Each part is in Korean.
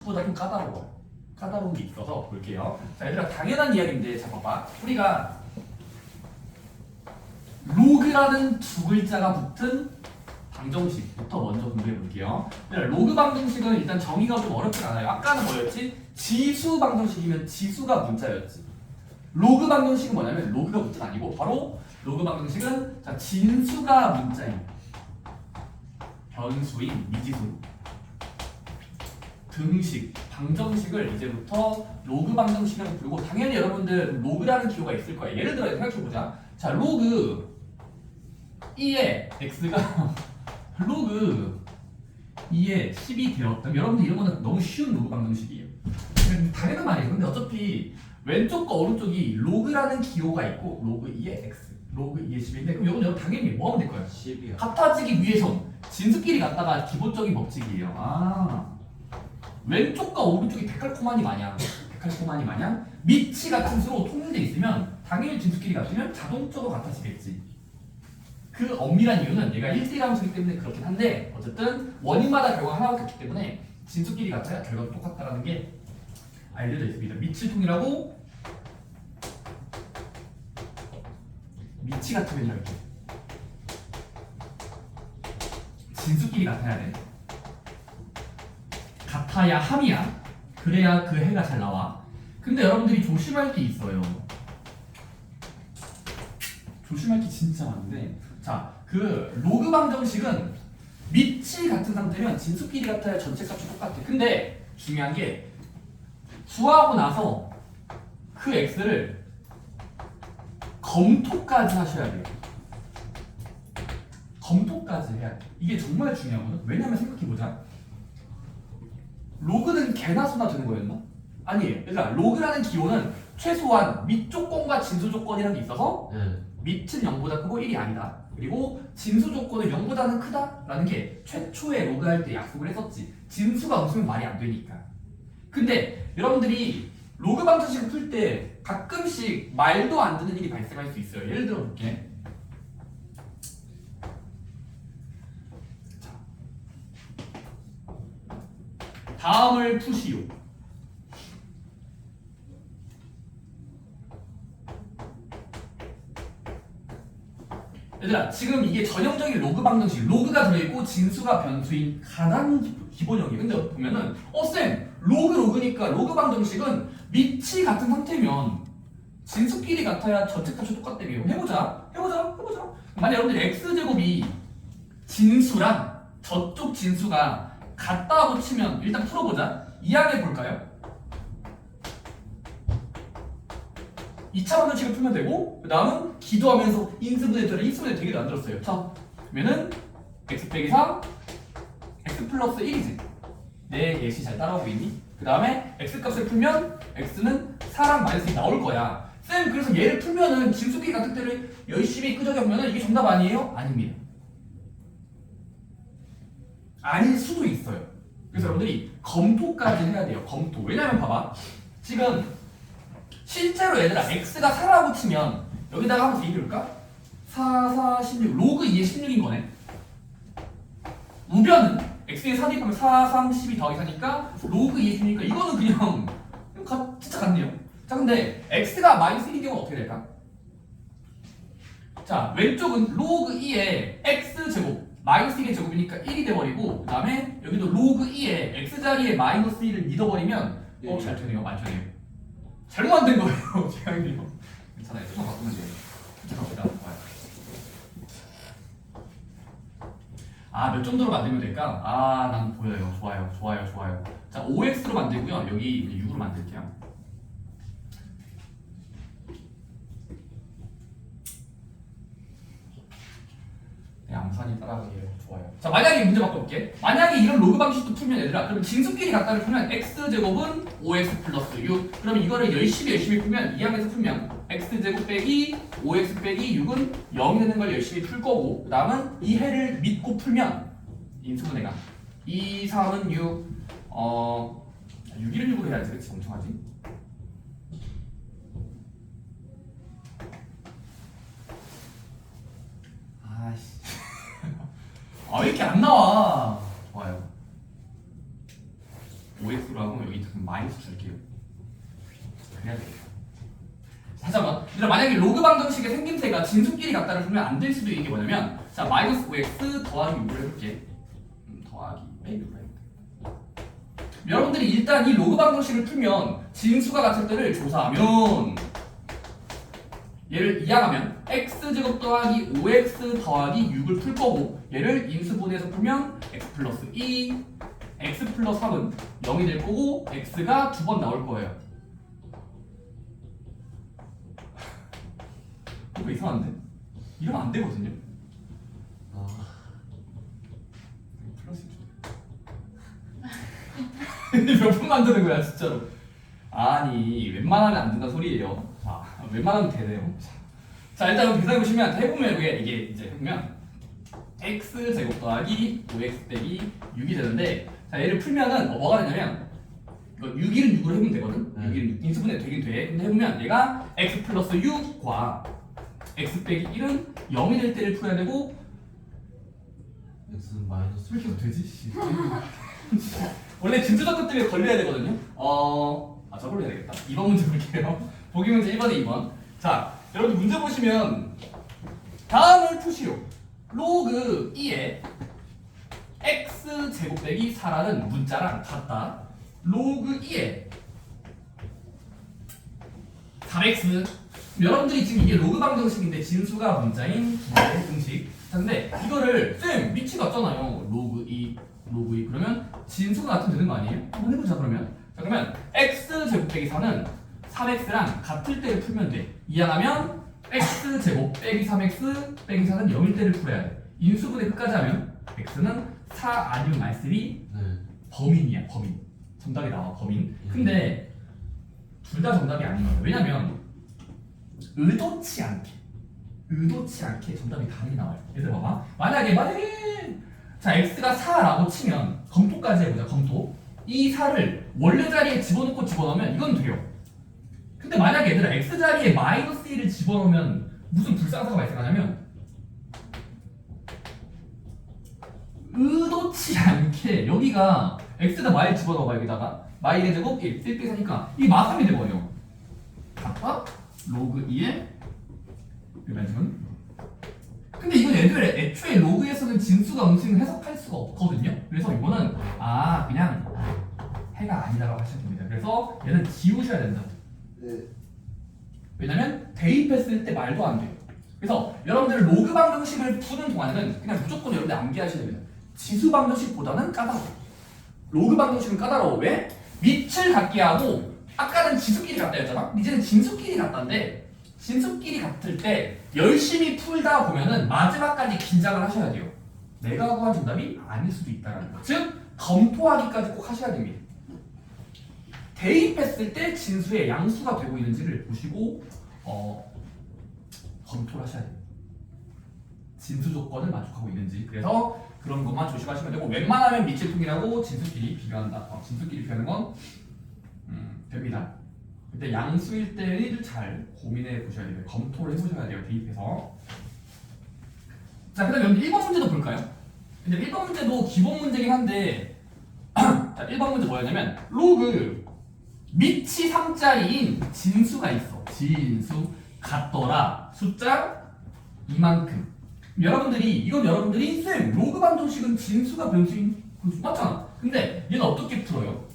미치보다 좀 까다로워요. 까다로운 게 있어서 볼게요. 자, 얘들아 당연한 이야기인데 자 봐봐. 우리가 로그라는 두 글자가 붙은 방정식부터 먼저 공부해 볼게요. 로그 방정식은 일단 정의가 좀 어렵진 않아요. 아까는 뭐였지? 지수 방정식이면 지수가 문자였지. 로그 방정식은 뭐냐면 로그가 문자가 아니고 바로 로그 방정식은 자, 진수가 문자인 변수인 미지수 등식 방정식을 이제부터 로그 방정식이라고 부르고 당연히 여러분들 로그라는 기호가 있을 거예요. 예를 들어 생각해보자. 자, 로그 2의 x가 로그 2의 10이 되었다면 여러분들 이런 거는 너무 쉬운 로그 방정식이에요. 당연한 말이에요. 근데 어차피 왼쪽과 오른쪽이 로그라는 기호가 있고 로그 2의 x, 로그 2의 10인데 그럼 이건 여러분 당연히 뭐 하면 될 거예요? 10이요. 같아지기 위해서 진수끼리 갖다가 기본적인 법칙이에요. 아, 왼쪽과 오른쪽이 데칼코마니 마냥 밑이 같은 수로 통일돼 있으면 당연히 진수끼리 같으면 자동적으로 같아지겠지. 그 엄밀한 이유는 얘가 1대1 함수이기 때문에 그렇긴 한데 어쨌든 원인마다 결과가 하나밖에 없기 때문에 진수끼리 같아야 결과가 똑같다라는 게 알려져 있습니다. 밑을 통일하고 밑이 같으면 이렇게 진수끼리 같아야 돼. 같아야 함이야. 그래야 그 해가 잘 나와. 근데 여러분들이 조심할 게 있어요. 조심할 게 진짜 많은데 자, 그 로그 방정식은 밑이 같은 상태면 진수끼리 같아야 전체 값이 똑같아. 근데 중요한 게 구하고 나서 그 x를 검토까지 하셔야 돼요. 검토까지 해야 돼. 이게 정말 중요하거든. 왜냐면 생각해보자. 로그는 개나 소나 되는 거였나? 아니에요. 그러니까 로그라는 기호는 최소한 밑 조건과 진수 조건이라는 게 있어서 밑은 0보다 크고 1이 아니다. 그리고 진수 조건은 0보다는 크다라는 게 최초에 로그할 때 약속을 했었지. 진수가 없으면 말이 안 되니까. 근데 여러분들이 로그 방정식을 풀 때 가끔씩 말도 안 되는 일이 발생할 수 있어요. 예를 들어 볼게. 자, 다음을 푸시오. 얘들아 지금 이게 전형적인 로그 방정식 로그가 들어있고 진수가 변수인 가장 기본형이에요. 근데 보면은 쌤 로그니까 로그 방정식은 밑이 같은 상태면 진수끼리 같아야 전체값이 똑같다며. 해보자. 만약 여러분들 x제곱이 진수랑 저쪽 진수가 같다고 치면 일단 풀어보자. 이항해 볼까요? 2차 방정식을 풀면 되고 그 다음은 기도하면서 인수분해 되게 만들었어요. 자, 그러면은 x 빼기 3 x 플러스 1이지. 내 예시 잘 따라오고 있니? 그 다음에 x값을 풀면 x는 4랑 마이너스 1 나올 거야. 쌤 그래서 얘를 풀면은 진수끼리 같은 때를 열심히 끄적여보면은 이게 정답 아니에요? 아닙니다. 아닐 수도 있어요. 그래서 여러분들이 검토까지 해야 돼요. 검토. 왜냐면 봐봐. 지금 실제로 얘들아 x가 4라고 치면 여기다가 한번 대입해볼까? 4, 16 로그 2의 16인 거네. 우변은 x에 4 대입하면 4, 3, 12 더하기 4니까 로그 2의 16이니까 이거는 그냥 진짜 같네요. 자 근데 x가 마이너스 1인 경우는 어떻게 될까? 자 왼쪽은 로그 2의 x제곱 마이너스 1의 제곱이니까 1이 돼버리고 그 다음에 여기도 로그 2의 x자리에 마이너스 1을 믿어버리면 잘 되네요. 맞죠? 잘못 만든 거예요. 재앙이요. 괜찮아요. 조금 바꾸면 돼요. 죄송합니다. 몇 정도로 만들면 될까? 난 보여요. 좋아요. 자, 5x로 만들고요. 여기 6으로 만들게요. 양산이 따라가기에 좋아요. 자, 만약에 문제 바꿔볼게. 만약에 이런 로그 방식도 풀면 얘들아, 그럼 진수끼리 같다를 풀면 x제곱은 5x 플러스 6. 그러면 이거를 열심히 풀면 2항에서 풀면 x제곱 빼기 5x 빼기 6은 0이 되는 걸 열심히 풀 거고 그 다음은 이 해를 믿고 풀면 인수분해가 2, 3은 6 6을 6으로 해야지. 그치? 엄청 하지? 아이씨 왜 이렇게 안 나와? 좋아요. 5x로 하고 거면 여기 마이너스 줄게요. 그래야 되겠다. 잠깐만. 얘들아, 만약에 로그 방정식의 생김새가 진수끼리 같다를 보면 안 될 수도 있는 게 뭐냐면, 자 마이너스 5x 더하기 6을 해볼게. 더하기 빼기 6을 해볼게. 여러분들이 일단 이 로그 방정식을 풀면 진수가 같을 때를 조사하면 얘를 이항하면 x제곱 더하기 5x 더하기 6을 풀 거고, 얘를 인수분해해서 풀면 x 플러스 2, x 플러스 3은 0이 될 거고, x가 2번 나올 거예요. 이거 이상한데? 이러면 안 되거든요? 플러스 2. 몇 분 만드는 거야 진짜로. 아니 웬만하면 안 된다 소리예요. 자 웬만하면 되네요. 자 일단 계산해 보시면 해보면 이게 이제 해보면 x 제곱 더하기 5x 빼기 6이 되는데, 자 얘를 풀면은 뭐가 되냐면, 이거 6일은 6으로 해보면 되거든. 6일은 6 인수분해 되긴 돼. 근데 해보면 얘가 x 플러스 6과 x 빼기 1은 0이 될 때를 풀어야 되고, x는 마이너스 왜 이렇게 되지? 원래 진수작전 때문에 걸려야 되거든요. 저걸로 해야 되겠다. 2번 문제 볼게요. 보기 문제 1번에 2번. 자, 여러분 문제 보시면 다음을 푸시오. 로그 2에 x 제곱 빼기 4라는 문자랑 같다. 로그 2에 4x. 여러분들이 지금 이게 로그 방정식인데 진수가 문자인 두 개의 공식. 근데 이거를 쌤 미치 같잖아요. 로그 2 그러면 진수가 같으면 되는 거 아니에요? 한번 해보자 그러면. 자 그러면 x 제곱 빼기 4는 3x랑 같을 때를 풀면 돼. 이항하면 x 제곱 빼기 3x 빼기 4는 0일 때를 풀어야 돼. 인수분해 끝까지 하면 x는 4 아니면 말쓰리 범인이야. 범인. 정답이 나와 범인. 근데 둘 다 정답이 아닌 거예요. 왜냐면 의도치 않게 정답이 다르게 나와요. 얘들 봐봐. 만약에 자 x가 4라고 치면 검토까지 해보자. 검토. 이 4를 원래 자리에 집어넣고 집어넣으면 이건 돼요. 근데 만약에 얘들아 x 자리에 마이너스 1을 집어넣으면 무슨 불상사가 발생하냐면, 의도치 않게 여기가 x에다 마일 집어넣어봐. 여기다가 마일의 제곱 1 빼기 4니까 이 마삼이 돼버려. 아까 로그 2에 이만큼. 근데 이건 애초에 로그에서는 진수가 음수는 해석할 수가 없거든요. 그래서 이거는 그냥 해가 아니다라고 하시면 됩니다. 그래서 얘는 지우셔야 된다. 왜냐면 대입했을 때 말도 안 돼요. 그래서 여러분들 로그 방정식을 푸는 동안에는 그냥 무조건 여러분들 암기하셔야 됩니다. 지수 방정식보다는 까다로워. 로그 방정식은 까다로워. 왜? 밑을 같게 하고, 아까는 지수끼리 같다 했잖아. 이제는 진수끼리 같다인데, 진수끼리 같을 때 열심히 풀다 보면은 마지막까지 긴장을 하셔야 돼요. 내가 구한 정답이 아닐 수도 있다는 거. 즉 검토하기까지 꼭 하셔야 됩니다. 대입했을 때 진수의 양수가 되고 있는지를 보시고 검토를 하셔야 돼요. 진수 조건을 만족하고 있는지. 그래서 그런 것만 조심하시면 되고, 웬만하면 미칠통이라고 진수끼리 비교한다. 진수끼리 비교하는 건 됩니다. 근데 양수일 때를 잘 고민해 보셔야 돼요. 검토를 해보셔야 돼요. 대입해서. 자, 그 다음에 1번 문제도 볼까요? 근데 1번 문제도 기본 문제긴 한데 자, 1번 문제 뭐였냐면, 로그 밑이 3자리인 진수가 있어. 진수 같더라. 숫자 이만큼. 여러분들이 쌤 로그 방정식은 진수가 변수인 맞잖아. 근데 얘는 어떻게 풀어요?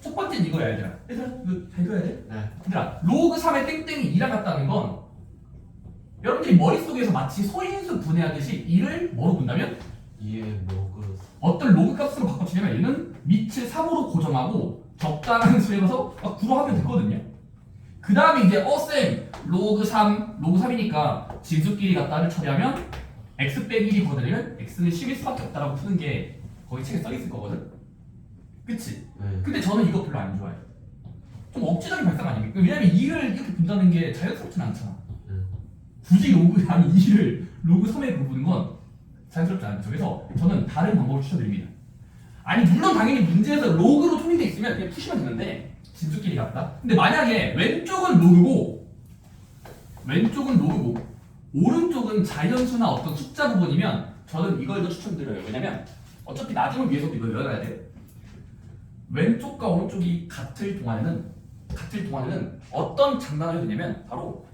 첫 번째는 이거야 얘들아. 얘들아 이거 잘 들어야 돼? 네. 얘들아 로그 3의 땡땡이 2랑 같다는 건, 여러분들이 머릿속에서 마치 소인수 분해하듯이 2를 뭐로 본다면? 2의 로그 어떤 로그 값으로 바꿔주냐면 얘는 밑을 3으로 고정하고 적당한 수에 가서 9로 하면 되거든요. 그 다음에 이제 쌤 로그 3이니까 진수끼리 같다를 처리하면 x 빼기 1이 거들면 x는 10일 수밖에 없다라고 푸는 게 거기 책에 써있을 거거든. 그치? 근데 저는 이거 별로 안 좋아해요. 좀 억지적인 발상 아닙니까? 왜냐면 2를 이렇게 분다는 게 자연스럽진 않잖아. 굳이 로그 2를 로그 3에 부르는 건 자연스럽지 않죠. 그래서 저는 다른 방법을 추천드립니다. 아니 물론 당연히 문제에서 로그로 통일돼 있으면 그냥 푸시면 되는데, 진수끼리 같다. 근데 만약에 왼쪽은 로그고 오른쪽은 자연수나 어떤 숫자 부분이면 저는 이걸 더 추천드려요. 왜냐면 어차피 나중을 위해서도 이걸 외워야 돼. 왼쪽과 오른쪽이 같을 동안에는 어떤 장난을 해도 되냐면 바로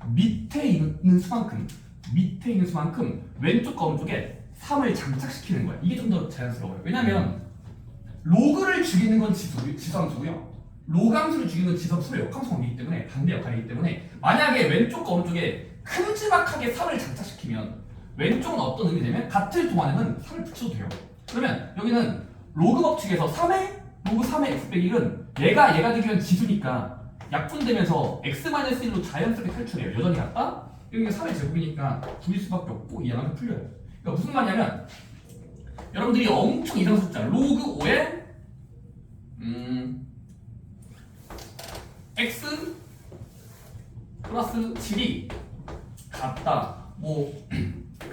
밑에 있는 수만큼 왼쪽과 오른쪽에 3을 장착시키는 거야. 이게 좀 더 자연스러워요. 왜냐면 로그를 죽이는 건 지수함수고요. 로그함수를 죽이는 건 지수함수의 역함수 관계이기 때문에 반대 역할이기 때문에 만약에 왼쪽과 오른쪽에 큼지막하게 3을 장착시키면 왼쪽은 어떤 의미냐면 같을 동안에는 3을 붙여도 돼요. 그러면 여기는 로그 법칙에서 로그 3의 x 빼기 1은 얘가 되기 지수니까 약분되면서 x-1로 자연스럽게 탈출해요. 여전히 같다? 여기가 3의 제곱이니까 9일 수밖에 없고 이 양은 풀려요. 그러니까 무슨 말이냐면 여러분들이 엄청 이상한 숫자 로그 5에 x 플러스 7이 같다. 뭐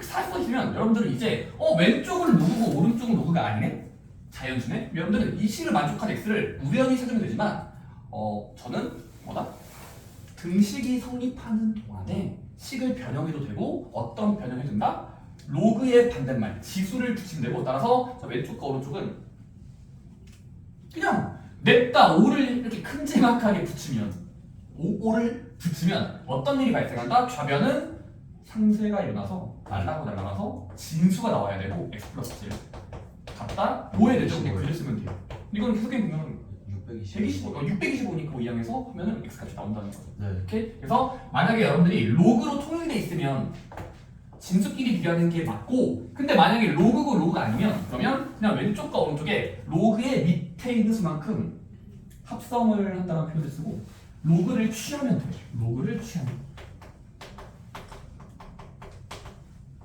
살 써주시면 여러분들은 이제 왼쪽은 로그고 오른쪽은 로그가 아니네? 자연수네? 여러분들은 이 식을 만족한 x를 우연히 찾으면 되지만 저는 등식이 성립하는 동안에 식을 변형해도 되고 어떤 변형해도 된다? 로그의 반대말 지수를 붙이면 되고 따라서 왼쪽과 오른쪽은 그냥 냅다 5를 이렇게 큼지막하게 붙이면 5를 붙이면 어떤 일이 발생한다? 좌변은 상쇄가 일어나서 날라가서 진수가 나와야 되고 x 플러스 7 같다? 5에 되죠? 그냥 그대로 쓰면 돼요. 이건 계속해 보면 625니까 이 양에서 하면은 x 값이 나온다는 거죠. 네. 이렇게 그래서 만약에 여러분들이 로그로 통일돼 있으면 진수끼리 비교하는 게 맞고 근데 만약에 로그고 로그가 아니면 그러면 그냥 왼쪽과 오른쪽에 로그의 밑에 있는 수만큼 합성을 한다는 표현을 쓰고 로그를 취하면 돼요. 로그를 취하면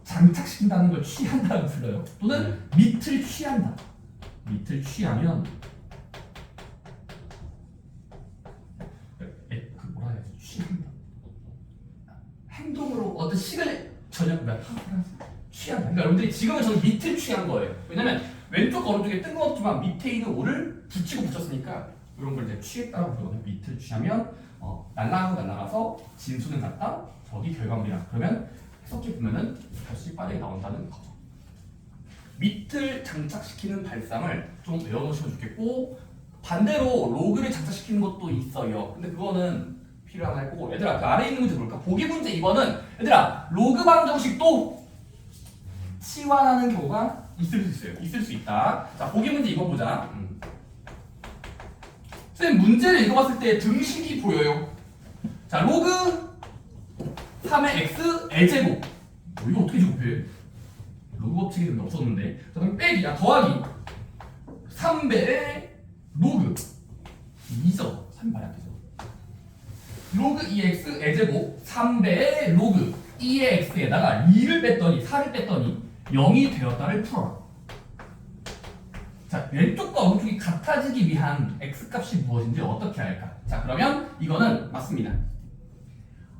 장착시킨다는 걸 취한다고 불러요. 또는 밑을 취한다. 밑을 취하면 뭐라 해야지? 취한다. 행동으로 어떤 식을 취한다. 그러니까 여러분들이 지금은 저는 밑을 취한 거예요. 왜냐면 왼쪽 오른쪽에 뜬금없지만 밑에 있는 5를 붙이고 붙였으니까 이런 걸 이제 취했다고 부르거든요. 밑을 취하면 날아가서 진수는 같다. 저기 결과물이다. 그러면 해석해 보면은 다시 빠르게 나온다는 거죠. 밑을 장착시키는 발상을 좀 외워놓으시면 좋겠고 반대로 로그를 장착시키는 것도 있어요. 근데 그거는 필요한 거고 얘들아 그 아래에 있는 문제 볼까? 보기 문제 2번은 얘들아 로그 방정식도 치환하는 경우가 있을 수 있다. 자 보기 문제 2번 보자. 선생님 문제를 읽어봤을 때 등식이 보여요. 자 로그 3의 x a제곱 이거 어떻게 제곱해? 로그 법칙이 없었는데 자 그럼 빼기야 더하기 3배의 로그 2죠. 3 말이 안 되죠. 로그 2x a제곱 3배의 로그 2의 x에다가 2를 뺐더니 4를 뺐더니 0이 되었다를 풀어라. 자 왼쪽과 오른쪽이 같아지기 위한 x값이 무엇인지 어떻게 할까? 자 그러면 이거는 맞습니다.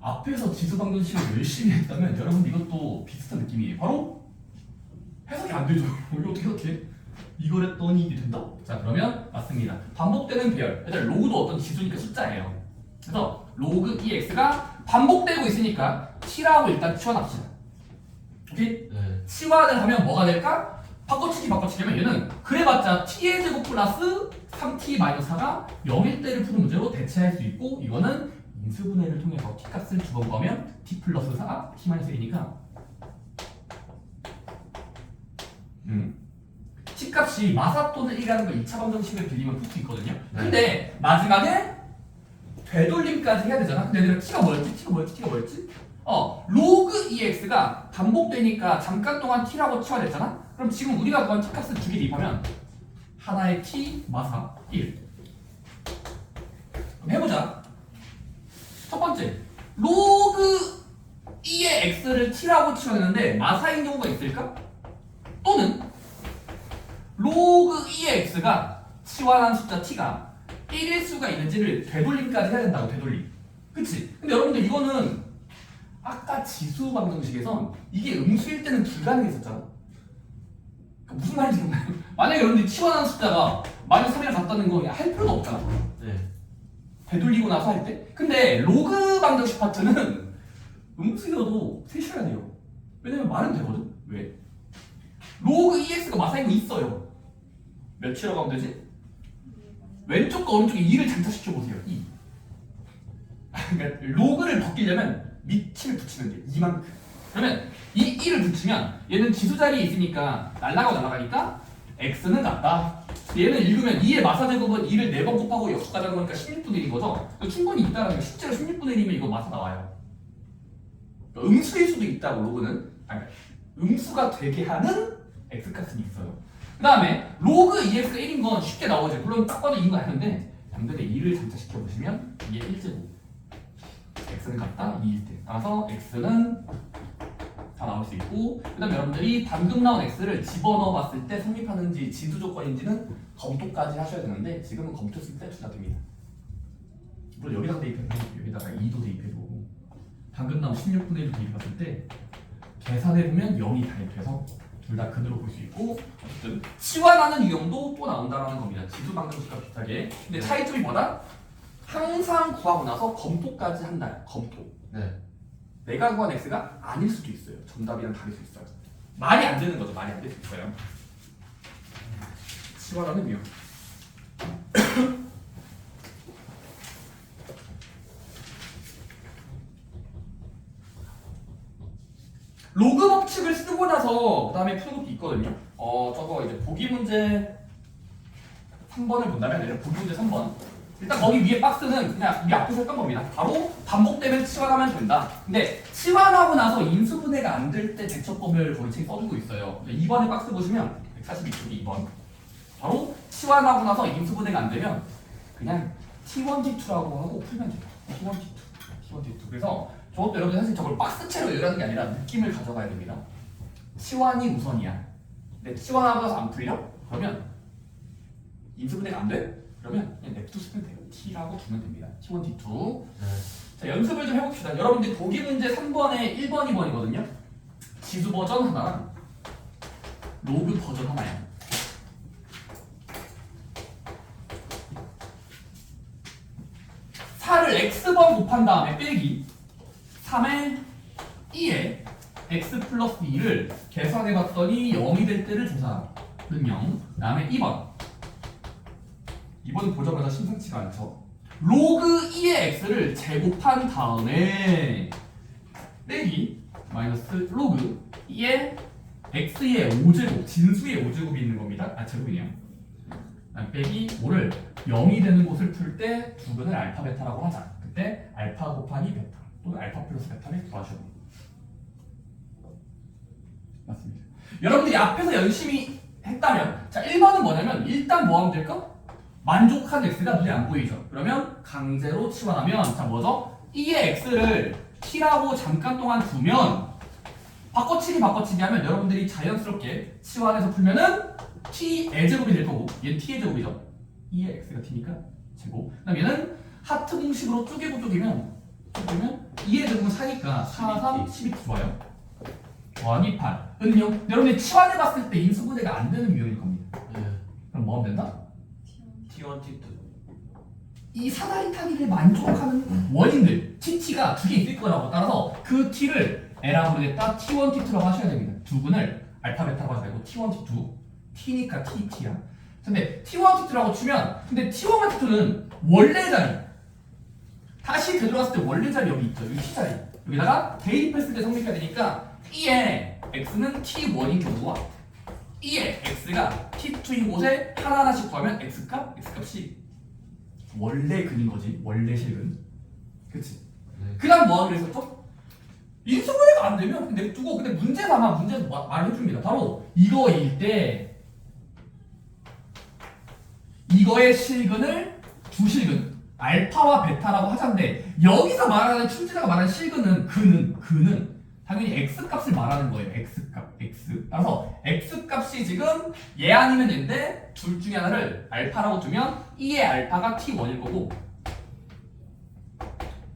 앞에서 지수방정식을 열심히 했다면 여러분 이것도 비슷한 느낌이에요. 바로 해석이 안 되죠. 이거 어떻게 해석해? 이걸 했더니 이게 된다? 자 그러면 맞습니다. 반복되는 배열. 일단 로그도 어떤 지수니까 숫자예요. 그래서 로그 2x가 반복되고 있으니까 t라고 일단 치환합시다. 오케이? 네. 치환을 하면 뭐가 될까? 바꿔치기 하면 얘는 그래봤자 t의 제곱 플러스 3t-4가 0일 때를 푸는 문제로 대체할 수 있고 이거는 인수분해를 통해서 t값을 두 번 구하면 t 플러스 4, t-1이니까 t값이 마사 또는 1이라는 걸 2차 방정식을 빌리면 풀 수 있거든요. 네. 근데 마지막에 되돌림까지 해야 되잖아. 근데 얘들아 t가 뭐였지? 로그 2x가 반복되니까 잠깐 동안 t라고 치환했잖아. 그럼 지금 우리가 구한 t값을 두 개 대입하면 하나의 t 마사 1. 그럼 해보자. 첫 번째 로그 2의 x를 t라고 치환했는데 마사인 경우가 있을까? 또는 로그 2의 x가 치환한 숫자 t가 1일 수가 있는지를 되돌림까지 해야 된다고. 되돌림. 그치? 근데 여러분들 이거는 아까 지수 방정식에선 이게 음수일 때는 불가능했었잖아. 그러니까 무슨 말인지 모르겠어요. 만약에 여러분들이 치환한 숫자가 -3이랑 같다는 거 할 필요도 없잖아. 네. 되돌리고 나서 할 때. 근데 로그 방정식 파트는 음수여도 세셔야 돼요. 왜냐면 말은 되거든. 왜? 로그 2x가 마사인 거 있어요. 몇이라고 하면 되지? 왼쪽과 오른쪽에 2를 장착시켜 보세요. 2. 그러니까 로그를 벗기려면 밑을 붙이면 돼요. 이만큼. 그러면 이 1을 붙이면 얘는 지수 자리에 있으니까 날아가니까 x는 같다. 얘는 읽으면 2의 마사제곱은 2를 4번 곱하고 역수가자는 거니까 16분의 1인 거죠. 충분히 있다라는 거. 실제로 16분의 1이면 이거 마사 나와요. 그러니까 음수일 수도 있다고 로그는. 아니, 음수가 되게 하는 x값은 있어요. 그 다음에 로그 2x가 1인 건 쉽게 나오죠. 물론 딱 봐도 2인 거 아는데 양변에 2를 장착시켜 보시면 이게 1제곱. x는 같다 2일 때. 따라서 x는 다 나올 수 있고, 그 다음에 여러분들이 방금 나온 x를 집어넣어 봤을 때 성립하는지 진수 조건인지는 검토까지 하셔야 되는데 지금은 검토했을 때 둘 다 됩니다. 물론 여기다가 대입해도 여기다가 2도 대입해도 방금 나온 16분의 1도 대입했을 때 계산해보면 0이 대입해서 둘 다 근으로 볼 수 있고, 어쨌든 치환하는 유형도 또 나온다라는 겁니다. 지수 방정식과 비슷하게. 근데 차이점이 뭐다? 항상 구하고 나서 검토까지 한다. 검토. 네. 내가 구한 x가 아닐 수도 있어요. 정답이랑 다를 수 있어요. 말이 안 되는 거죠. 말이 안 될 수 있어요. 치환하는 유형. 로그 법칙을 쓰고 나서 그 다음에 푸는 것도 있거든요. 저거 이제 보기 문제 3번을 본다면, 얘는 보기 문제 3번. 일단 거기 위에 박스는 그냥 우리 앞에서 했던 겁니다. 바로 반복되면 치환하면 된다. 근데 치환하고 나서 인수분해가 안 될 때 대처법을 거의 책 써주고 있어요. 2번의 박스 보시면 142쪽이 2번. 바로 치환하고 나서 인수분해가 안 되면 그냥 T1, T2라고 하고 풀면 돼요. T1, T2, T1, T2. 그래서 저것도 여러분 사실 저걸 박스채로 외우라는 게 아니라 느낌을 가져가야 됩니다. 치환이 우선이야. 근데 치환하고 나서 안 풀려? 그러면 인수분해가 안 돼? 그러면 그냥 냅두 쓰면 돼요. T라고 두면 됩니다. T1, T2. 자, 연습을 좀 해봅시다. 여러분들 보기 문제 3번에 1번, 2번이거든요. 지수 버전 하나랑 로그 버전 하나야. 4를 x번 곱한 다음에 빼기 3의 2에 x 플러스 2를 계산해봤더니 0이 될 때를 조사는 0. 그 다음에 2번. 이번은 보자마자 심상치가 않죠. 로그 2의 x를 제곱한 다음에 빼기 마이너스 로그 2의 x의 5제곱, 진수의 5제곱이 있는 겁니다. 아, 제곱이네요. 빼기 5를 0이 되는 곳을 풀 때 두근을 알파 베타라고 하자. 그때 알파 곱하기 베타 또는 알파 플러스 베타를 구하셔야 됩니다. 맞습니다. 여러분들이 앞에서 열심히 했다면, 자 1번은 뭐냐면 일단 뭐 하면 될까? 만족한 x가 눈에 안 보이죠. 그러면 강제로 치환하면 자 뭐죠? 2의 x를 t라고 잠깐 동안 두면 바꿔치기 하면 여러분들이 자연스럽게 치환해서 풀면은 t의 제곱이 될 거고, 얘는 t의 제곱이죠. 2의 x가 t니까 제곱. 그다음 얘는 하트 공식으로 쪼개면 2의 제곱은 4니까 4, 3, 12 좋아요. 더하기 8. 은요. 여러분들 치환해봤을 때 인수분해가 안 되는 유형일 겁니다. 그럼 뭐 하면 된다? T1, T2. 이 사다리 타기를 만족하는 원인들 t가 두 개 있을 거라고. 따라서 그 t를 L라고 부르겠다. T1, T2라고 하셔야 됩니다. 두근을 알파 베타라고 하지 말고 T1, T2. T니까 T야. 근데 T1, T2라고 치면, 근데 T1과 T2는 원래 자리, 다시 되돌아왔을 때 원래 자리 여기 있죠. 여기 T 자리. 여기다가 대입했을 때 성립해야 되니까 2의 x는 T1인 경우와 2의 x가 T2인 곳에 하나하나씩 구하면 x값이 원래 근인 거지. 원래 실근. 그치? 그 다음 뭐 하기로 했었죠? 인수분해가 안 되면 냅두고, 근데 문제 삼아 문제에서 말해줍니다. 바로 이거일 때 이거의 실근을 두 실근 알파와 베타라고 하자인데, 여기서 말하는 출제자가 말하는 실근은 그는 당연히 x값을 말하는 거예요. x값, x. 따라서 x값이 지금 얘 아니면 얘인데 둘 중에 하나를 알파라고 두면 2의 알파가 t1일 거고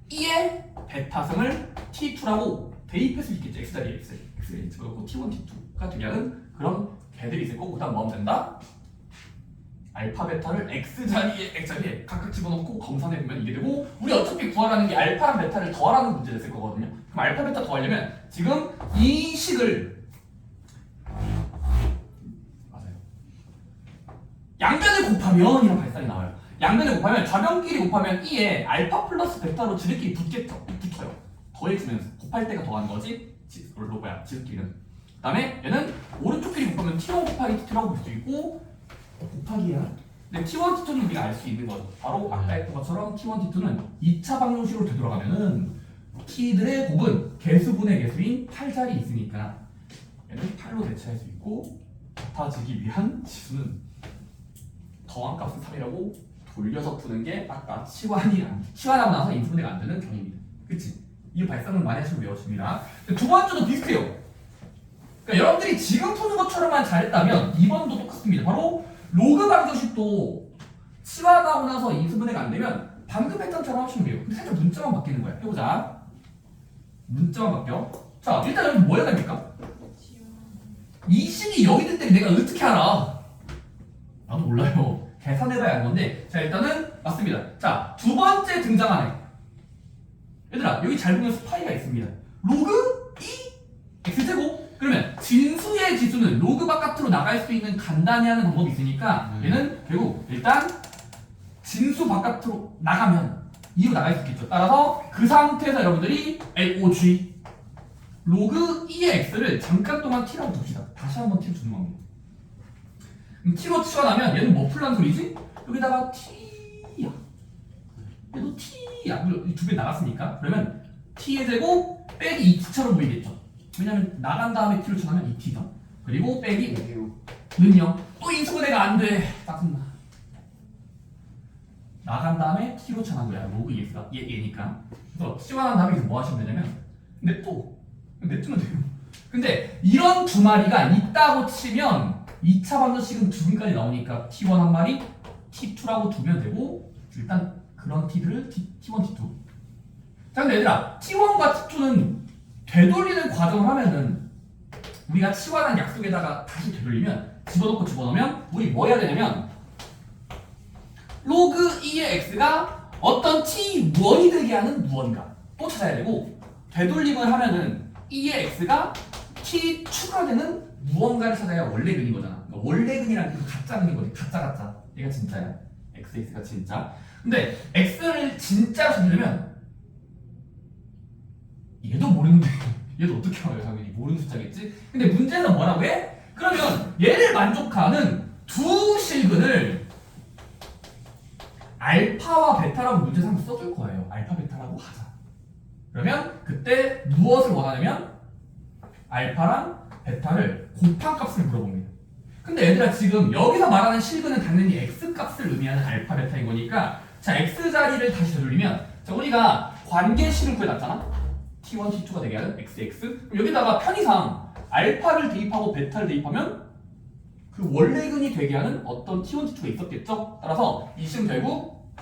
2의 베타승을 t2라고 대입할 수 있겠죠. x 자리에 x를 집어넣고 t1, t2가 되냐는 그런 개들이 있을 거고, 그 다음 뭐 하면 된다? 알파 베타를 x 자리에 각각 집어넣고 검산해보면 이게 되고, 우리 어차피 구하라는 게 알파랑 베타를 더하라는 문제를 쓸 거거든요. 그럼 알파 베타 더하려면 지금 이 식을 맞아요. 양변을 곱하면 이런 발상이 나와요. 양변을 곱하면 좌변끼리 곱하면 2에 알파 플러스 베타로 지들끼리 붙어요. 더해지면서 곱할 때가 더하는 거지. 로그야 지들끼리는. 그 다음에 얘는 오른쪽끼리 곱하면 T1 곱하기 T2라고 볼 수 있고 곱하기야. 근데 T1, T2는 우리가 알 수 있는 거죠. 바로 아까 했던 것처럼 T1, T2는 2차 방정식으로 되돌아가면은 T들의 곱은 개수분의 개수인 8자리 있으니까 얘는 8로 대체할 수 있고 같아지기 위한 지수는 더한 값은 3이라고 돌려서 푸는 게 아까 치환하고 나서 인수분해가 안 되는 경우입니다. 그치? 이 발상을 많이 하시고 외워줍니다. 두 번째도 비슷해요. 그러니까 여러분들이 지금 푸는 것처럼만 잘했다면 2번도 똑같습니다. 바로 로그 방정식도 치환하고 나서 인수분해가 안 되면 방금 패턴처럼 하시면 돼요. 근데 살짝 문자만 바뀌는 거야. 해보자. 문자만 바뀌어. 자, 일단 여러분 뭐 해야 됩니까? 이 식이 여기 있을 때 내가 어떻게 알아? 나도 몰라요. 계산해봐야 하는 건데. 자, 일단은 맞습니다. 자, 두 번째 등장하네. 얘들아, 여기 잘 보면 스파이가 있습니다. 로그 2 x제곱. 그러면 진수의 지수는 로그 바깥으로 나갈 수 있는 간단히 하는 방법이 있으니까 얘는 결국 일단 진수 바깥으로 나가면 2로 나갈 수 있겠죠. 따라서 그 상태에서 여러분들이 LOG 로그 2의 x를 잠깐 동안 t라고 둡시다. 다시 한번 t로 주는 겁니다. 그럼 t로 치환하면 얘는 뭐 풀란 소리지? 여기다가 t야. 얘도 t야. 두 배 나갔으니까. 그러면 t의 제곱 빼기 2t처럼 보이겠죠. 왜냐면 나간 다음에 t로 치환하면 2t죠. 그리고 빼기 5는 0. 또 인수분해가 안 돼. 짜증나. 나간 다음에 t로 치환한 거야. 로그 x가 얘니까. 그래서 치환한 다음에 뭐 하시면 되냐면 냅두면 돼요. 근데 이런 두 마리가 있다고 치면 2차 방정식은 두 개까지 나오니까 t1 한 마리, t2라고 두면 되고 일단 그런 t들을 t1, t2. 자, 근데 얘들아 t1과 t2는 되돌리는 과정을 하면은 우리가 치환한 약속에다가 다시 되돌리면 집어넣으면 우리 뭐 해야 되냐면 로그 2의 x가 어떤 t1이 되게 하는 무언가 또 찾아야 되고 되돌림을 하면은 2의 x가 t 추가되는 무언가를 찾아야 원래근인 거잖아. 그러니까 원래근이라는 게 가짜근인 거지. 가짜. 얘가 진짜야. x가 진짜. 근데 x를 진짜로 찾으려면 얘도 모르는데 얘도 어떻게 알아요? 당연히 모르는 숫자겠지. 근데 문제는 뭐라고 해? 그러면 얘를 만족하는 두 실근을 알파와 베타라고 문제에서 한번 써줄 거예요. 알파 베타라고 하자. 그러면 그때 무엇을 원하냐면 알파랑 베타를 곱한 값을 물어봅니다. 근데 얘들아 지금 여기서 말하는 실근은 당연히 x 값을 의미하는 알파 베타인 거니까 자 x 자리를 다시 되돌리면 자 우리가 관계식을 구해놨잖아. t1, t2가 되게 하는 xx. 그럼 여기다가 편의상 알파를 대입하고 베타를 대입하면 그 원래근이 되게 하는 어떤 t1, t2가 있었겠죠? 따라서 이 식은 결국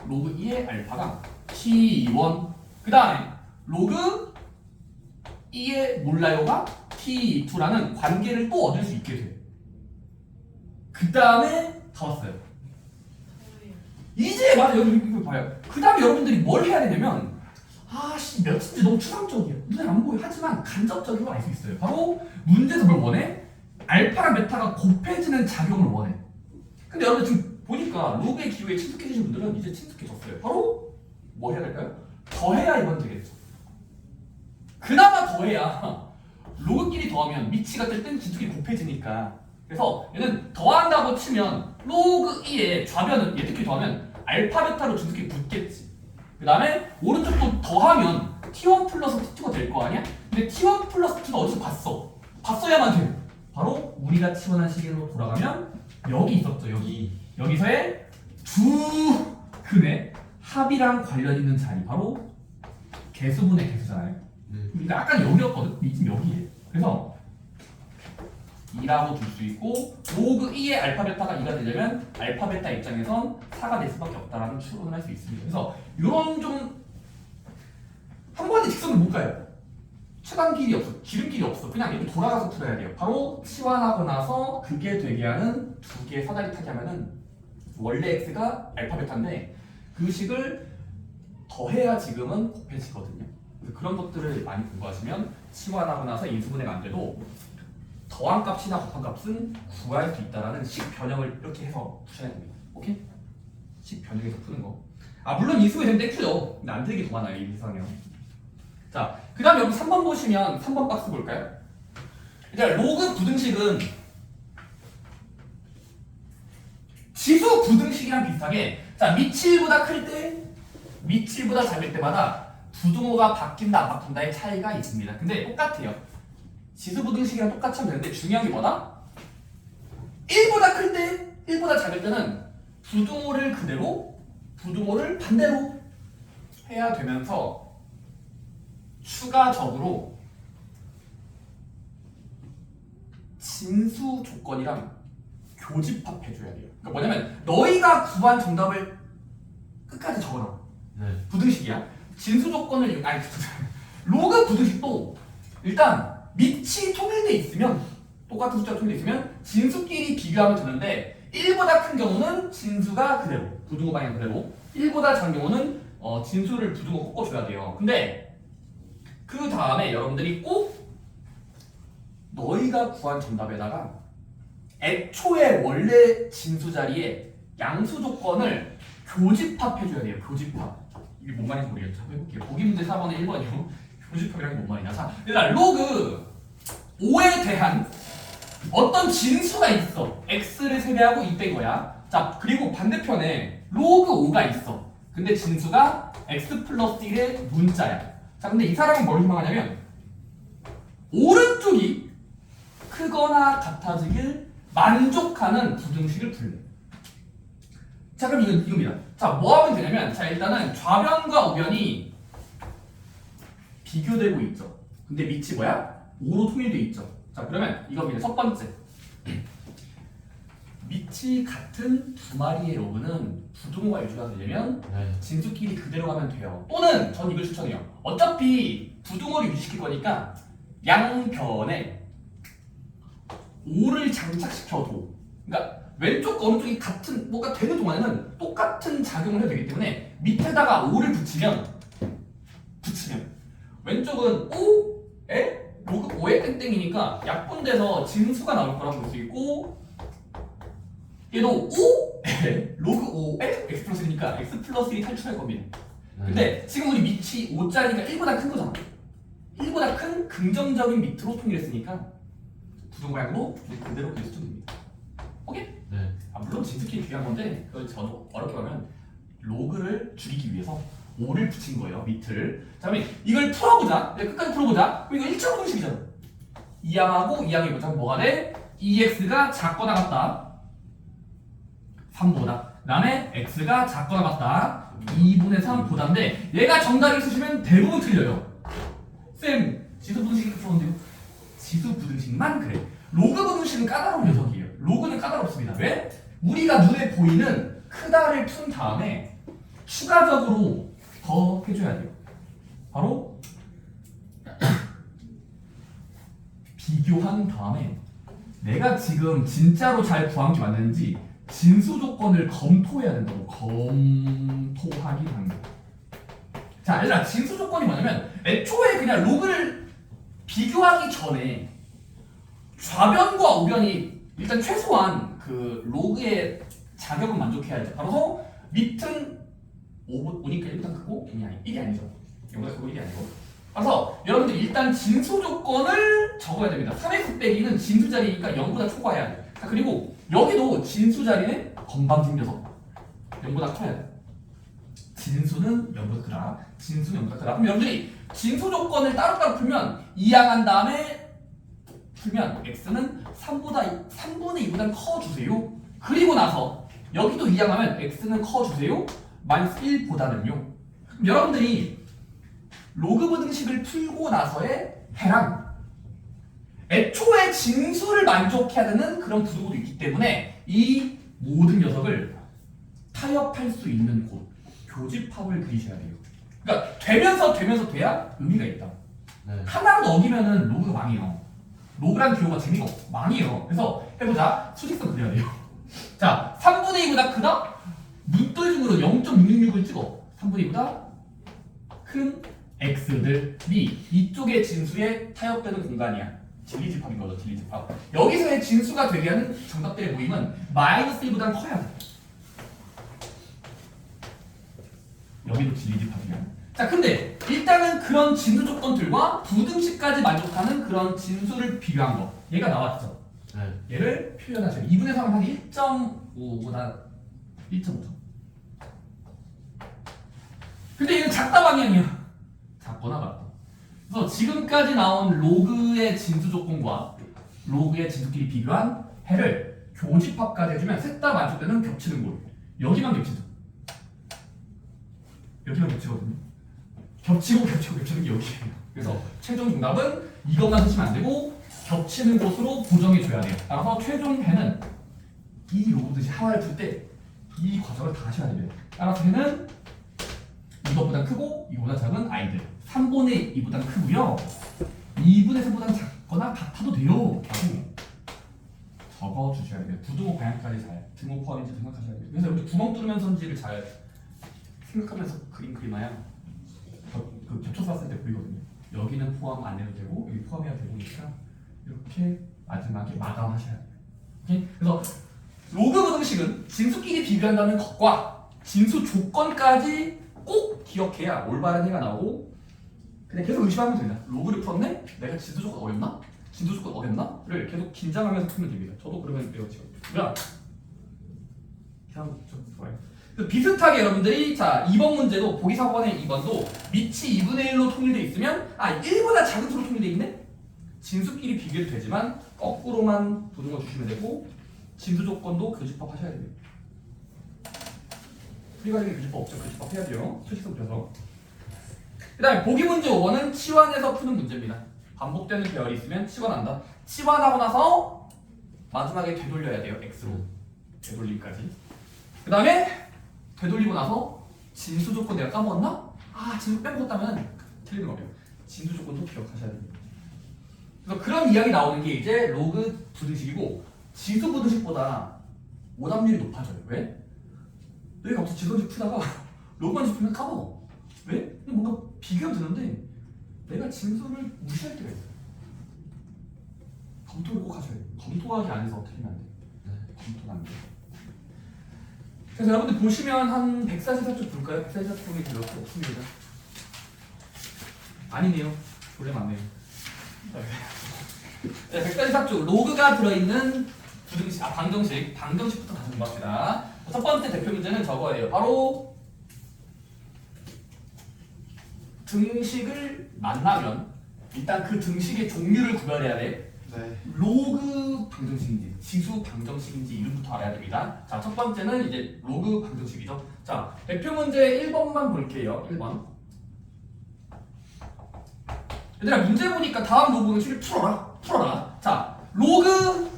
로그 2의 알파가 t1 그 다음에 로그 2의 몰라요가 t2라는 관계를 또 얻을 수 있게 돼요. 그 다음에 다 왔어요. 이제 맞아 여러분 이거 봐요. 그 다음에 여러분들이 뭘 해야 되냐면 아씨 몇인지 너무 추상적이야. 눈에 안 보여. 하지만 간접적으로 알 수 있어요. 바로 문제에서 뭘 원해? 알파랑 베타가 곱해지는 작용을 원해. 근데 여러분 지금 보니까 로그의 기호에 친숙해지신 분들은 이제 친숙해졌어요. 바로 뭐 해야 될까요? 더해야 이건 되겠죠. 그나마 더해야 로그끼리 더하면 미치가 뜰 땐 지투끼리 곱해지니까. 그래서 얘는 더한다고 치면 로그 2의 좌변은 얘 특히 더하면 알파 베타로 지투끼리 붙겠지. 그 다음에 오른쪽도 더하면 t1 플러스 t2가 될 거 아니야? 근데 t1 플러스 t가 어디서 봤어야만 돼. 바로 우리가 치환한 시계로 돌아가면 여기 있었죠. 여기서의 두 근의 합이랑 관련 있는 자리 바로 개수분의 개수잖아요. 그러니까 아까 여기였거든. 지금 여기에. 그래서 2라고 둘 수 있고 로그 2의 알파 베타가 2가 되려면 알파 베타 입장에선 4가 될 수밖에 없다라는 추론을 할 수 있습니다. 그래서 이런 좀 한 번에 직선을 못 가요. 최단길이 없어. 기름길이 없어. 그냥 이렇게 돌아가서 풀어야 돼요. 바로 치환하고 나서 그게 되게 하는 두 개의 사다리 타기 하면은 원래 x가 알파 베타인데 그 식을 더해야 지금은 곱해지거든요. 그런 것들을 많이 공부하시면 치환하고 나서 인수분해가 안 돼도 더한 값이나 곱한 값은 구할 수 있다는 식 변형을 이렇게 해서 푸셔야 됩니다. 오케이? 식 변형해서 푸는 거. 아 물론 이수가 되면 땡큐죠. 근데 안 되는 게 더 많아요 이 세상에요. 자, 그 다음에 여기 3번 보시면 3번 박스 볼까요? 일단 로그 부등식은 지수 부등식이랑 비슷하게 자 밑이 1보다 클 때, 밑이 1보다 작을 때마다 부등호가 바뀐다 안 바뀐다의 차이가 있습니다. 근데 똑같아요. 지수 부등식이랑 똑같이 하면 되는데 중요한 게 뭐다? 1보다 클 때, 1보다 작을 때는 부등호를 그대로, 부등호를 반대로 해야 되면서 추가적으로 진수 조건이랑 교집합해줘야 돼요. 그러니까 뭐냐면 너희가 구한 정답을 끝까지 적어놔. 네. 부등식이야. 진수 조건을 아니 로그 부등식도 일단 밑이 통일돼 있으면 똑같은 숫자가 통일돼 있으면 진수끼리 비교하면 되는데 1보다 큰 경우는 진수가 그대로 부등호 방향 그대로 1보다 작은 경우는 진수를 부등호 꺾어줘야 돼요. 근데 그 다음에 여러분들이 꼭 너희가 구한 정답에다가 애초에 원래 진수 자리에 양수 조건을 교집합해줘야 돼요. 교집합. 이게 뭔 말인지 모르겠죠. 해볼게요. 보기 문제 4번에 1번이요. 교집합이란 게 뭔 말이냐. 자, 일단 로그 5에 대한 어떤 진수가 있어. x를 세배하고 2 뺀 거야. 자, 그리고 반대편에 로그 5가 있어. 근데 진수가 x 플러스 1의 문자야. 자, 근데 이 사람은 뭘 희망하냐면 오른쪽이 크거나 같아지길 만족하는 부등식을 풀래. 자, 그럼 이겁니다. 자, 뭐 하면 되냐면, 자, 일단은 좌변과 우변이 비교되고 있죠. 근데 밑이 뭐야? 5로 통일돼 있죠. 자, 그러면 이겁니다. 첫 번째. 밑이 같은 두 마리의 로그는 부등호가 유지가 되려면 네. 진수끼리 그대로 가면 돼요. 또는 전 이걸 추천해요. 어차피 부등호를 유지시킬 거니까 양변에 5를 장착시켜도, 그러니까 왼쪽 어느 쪽이 같은 뭐가 되는 동안에는 똑같은 작용을 해도 되기 때문에 밑에다가 5를 붙이면 왼쪽은 5에 로그 5의 땡땡이니까 약분돼서 진수가 나올 거라고 볼 수 있고, 얘도 5에 로그 5에 x 플러스 1이니까 x 플러스 1이 탈출할 겁니다. 근데 지금 우리 밑이 5짜리니까 1보다 큰 거잖아. 1보다 큰 긍정적인 밑으로 통일했으니까 부등 모양으로 그대로 그릴 수도 됩니다. 오케이? 네. 아, 물론 진수끼리 비교한 건데 그걸 저도 어렵게 하면 로그를 줄이기 위해서 5를 붙인 거예요. 밑을. 자, 그럼 이걸 풀어보자. 끝까지 풀어보자. 그럼 이거 1차 공식이잖아. 2항하고 2항이 보자. 뭐가 돼? 2x가 작거나 같다. 3보다. 그 다음에 x가 작거나 같다. 2분의 3보다인데 얘가 정답이 있으시면 대부분 틀려요. 쌤, 지수 부등식 이렇게 풀었는데요? 지수 부등식만 그래. 로그 부등식은 까다로운 녀석이에요. 로그는 까다롭습니다. 왜? 우리가 눈에 보이는 크다를 푼 다음에 추가적으로 더 해줘야 돼요. 바로 비교한 다음에 내가 지금 진짜로 잘 구한 게 맞는지 진수 조건을 검토해야 된다고. 검토하기 합니다. 자, 얘들아, 진수 조건이 뭐냐면 애초에 그냥 로그를 비교하기 전에 좌변과 우변이 일단 최소한 그 로그의 자격은 만족해야 돼요. 따라서 밑은 5니까 1보다 크고 1이 아니죠. 0보다 크고 1이 아니고. 그래서 여러분들 일단 진수 조건을 적어야 됩니다. 3x 빼기는 진수 자리니까 0보다 초과해야 돼. 자, 그리고 여기도 진수 자리는 건방진 녀석 0보다 커야 돼. 진수는 0보다 크다. 진수는 0보다 크다. 그럼 여러분들이 진수 조건을 따로따로 풀면 이항한 다음에 풀면 x는 3분의 2보다 커주세요. 그리고 나서 여기도 이항하면 x는 커주세요. 마이너스 1보다는요. 그럼 여러분들이 로그 부등식을 풀고 나서의 해랑 애초에 진수를 만족해야 되는 그런 부등호도 있기 때문에 이 모든 녀석을 타협할 수 있는 곳, 교집합을 그리셔야 돼요. 그러니까 되면서 돼야 의미가 있다. 네. 하나라도 어기면은 로그가 망해요. 로그란 기호가 재미가 없어. 망해요. 그래서 해보자. 수직선 그려야 돼요. 자, 3분의 2보다 크다? 문돌중으로 0.666을 찍어. 3분의 2보다 큰 x들이 이쪽의 진수에 타협되는 공간이야. 진리집합인 거죠. 진리집합. 여기서의 진수가 되게 하는 정답들의 모임은 마이너스 1보다 커야 돼. 여기도 진리집합이야. 자, 근데 일단은 그런 진수 조건들과 부등식까지 만족하는 그런 진수를 비교한 거. 얘가 나왔죠. 네. 얘를 표현하셔요. 2분의 3은 한 1.5보다 1.5점. 근데 얘는 작다 방향이야. 작거나 같다. 그래서 지금까지 나온 로그의 진수 조건과 로그의 진수끼리 비교한 해를 교집합까지 해주면 셋 다 만족되는 겹치는 골. 여기만 겹치죠. 여기만 겹치거든요. 겹치고 겹치는 게 여기예요. 그래서 최종 정답은 이것만 쓰시면 안 되고 겹치는 곳으로 고정해줘야 돼요. 따라서 최종 해는 이 로그듯이 하나를 풀 때 이 과정을 다 하셔야 돼요. 따라서 해는 이것보다 크고 이거보다 작은 아이들 3분의 2보다 크고요 2분의 3보다 작거나 같아도 돼요 라고 적어주셔야 돼요. 부등호 방향까지 잘 등호 포함인지 생각하셔야 돼요. 그래서 이렇게 구멍 뚫으면서인지를 잘 생각하면서 그림 그리나요? 그 겹쳐서 봤을 때 보이거든요. 여기는 포함 안 해도 되고 여기 포함해야 되니까 이렇게 마지막에 마감하셔야 돼요. 오케이? 그래서 로그 부등식은 진수끼리 비교한다는 것과 진수 조건까지 꼭 기억해야 올바른 해가 나오고 그냥 계속 의심하면 됩니다. 로그를 풀었네? 내가 진수 조건 어렵나? 진수 조건 어렵나?를 계속 긴장하면서 풀면 됩니다. 저도 그러면 외워지거든요. 그냥 좀 좋아요. 비슷하게 여러분들이 자 2번 문제도 보기 4번의 2번도 밑이 2분의 1로 통일되어 있으면 1보다 작은 수로 통일되어 있네? 진수끼리 비교도 되지만 거꾸로만 부등호 주시면 되고 진수 조건도 교집합 하셔야 돼요. 프리과정에 교집합 없죠? 교집합 해야 돼요. 수식성 그려서. 그 다음에 보기 문제 5번은 치환해서 푸는 문제입니다. 반복되는 배열이 있으면 치환한다. 치환하고 나서 마지막에 되돌려야 돼요. X로. 되돌림까지. 그 다음에 되돌리고 나서 진수 조건 내가 까먹었나? 진수 빼먹었다면 틀리는 거예요. 진수 조건도 기억하셔야 됩니다. 그래서 그런 이야기 나오는 게 이제 로그 부등식이고 지수 부등식보다 오답률이 높아져요. 왜? 내가 갑자기 지수 부등식 푸다가 로그만 짚으면 까먹어. 왜? 뭔가 비교가 되는데 내가 진수를 무시할 때가 있어요. 검토를 꼭 하셔야 돼요. 검토하기 안에서 틀리면 안 돼요. 검토는 안 돼요. 그래서 여러분들 보시면 한 144쪽 볼까요? 144쪽이 별로 없습니다. 아니네요. 원래 맞네요. 네, 144쪽 로그가 들어있는 부등식, 방정식부터 다시 공부합시다. 첫 번째 대표 문제는 저거예요. 바로 등식을 만나면 일단 그 등식의 종류를 구별해야 돼. 네. 로그 방정식인지 지수 방정식인지 이름부터 알아야 됩니다. 자, 첫 번째는 이제 로그 방정식이죠. 자, 대표 문제 1번만 볼게요. 1번. 얘들아 문제 보니까 다음 로그 방정식을 풀어라. 자, 로그